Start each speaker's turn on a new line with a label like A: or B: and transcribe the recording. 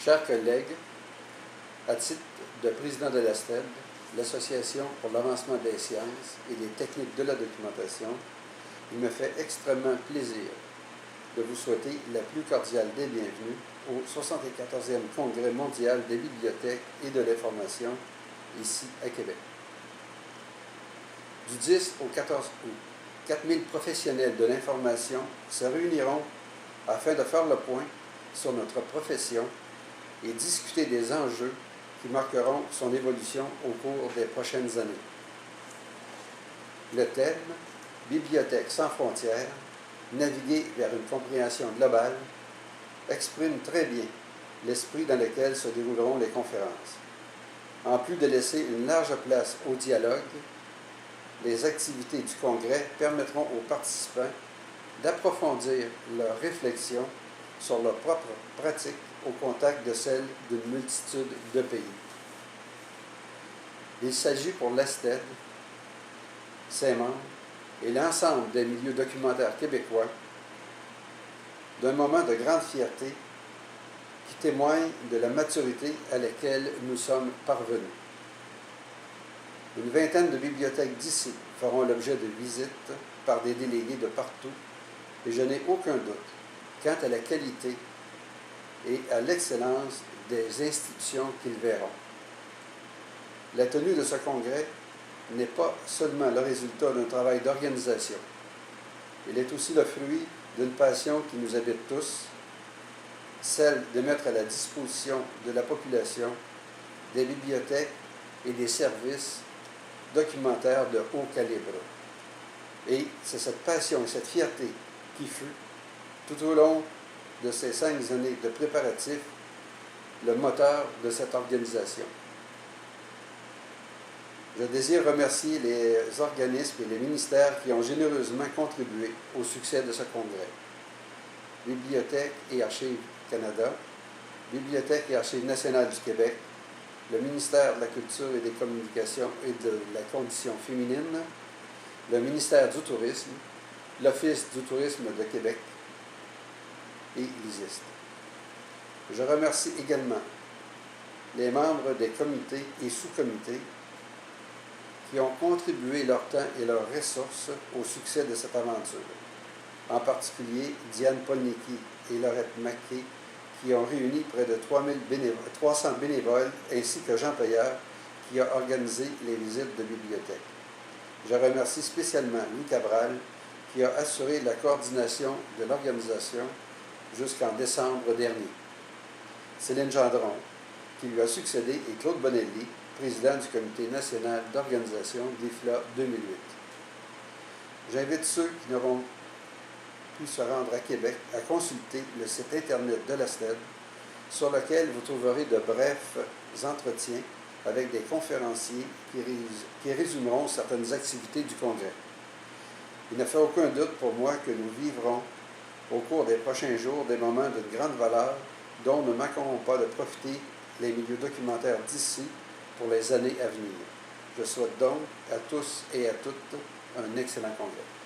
A: Chers collègues, à titre de président de l'ASTED, l'Association pour l'avancement des sciences et des techniques de la documentation, il me fait extrêmement plaisir de vous souhaiter la plus cordiale des bienvenues au 74e Congrès mondial des bibliothèques et de l'information, ici à Québec. Du 10 au 14 août, 4000 professionnels de l'information se réuniront afin de faire le point sur notre profession et discuter des enjeux qui marqueront son évolution au cours des prochaines années. Le thème « Bibliothèque sans frontières, naviguer vers une compréhension globale » exprime très bien l'esprit dans lequel se dérouleront les conférences. En plus de laisser une large place au dialogue, les activités du Congrès permettront aux participants d'approfondir leurs réflexions sur leurs propres pratiques au contact de celles d'une multitude de pays. Il s'agit pour l'ASTED, ses membres et l'ensemble des milieux documentaires québécois d'un moment de grande fierté qui témoigne de la maturité à laquelle nous sommes parvenus. Une vingtaine de bibliothèques d'ici feront l'objet de visites par des délégués de partout et je n'ai aucun doute quant à la qualité et à l'excellence des institutions qu'ils verront. La tenue de ce congrès n'est pas seulement le résultat d'un travail d'organisation. Il est aussi le fruit d'une passion qui nous habite tous, celle de mettre à la disposition de la population des bibliothèques et des services documentaires de haut calibre. Et c'est cette passion et cette fierté qui fut, tout au long de ces 5 années de préparatifs, le moteur de cette organisation. Je désire remercier les organismes et les ministères qui ont généreusement contribué au succès de ce congrès. Bibliothèque et Archives Canada, Bibliothèque et Archives nationales du Québec, le ministère de la Culture et des Communications et de la Condition féminine, le ministère du Tourisme, l'Office du tourisme de Québec et l'ISIST. Je remercie également les membres des comités et sous-comités qui ont contribué leur temps et leurs ressources au succès de cette aventure. En particulier, Diane Polnicki et Laurette Maquet, qui ont réuni près de 300 bénévoles, ainsi que Jean Payeur, qui a organisé les visites de bibliothèques. Je remercie spécialement Louis Cabral, qui a assuré la coordination de l'organisation jusqu'en décembre dernier. Céline Gendron, qui lui a succédé, et Claude Bonelli, président du Comité national d'organisation d'IFLA 2008. J'invite ceux qui n'auront pu se rendre à Québec à consulter le site Internet de l'ASTED, sur lequel vous trouverez de brefs entretiens avec des conférenciers qui résumeront certaines activités du Congrès. Il ne fait aucun doute pour moi que nous vivrons au cours des prochains jours des moments d'une grande valeur dont ne manqueront pas de profiter les milieux documentaires d'ici pour les années à venir. Je souhaite donc à tous et à toutes un excellent congrès.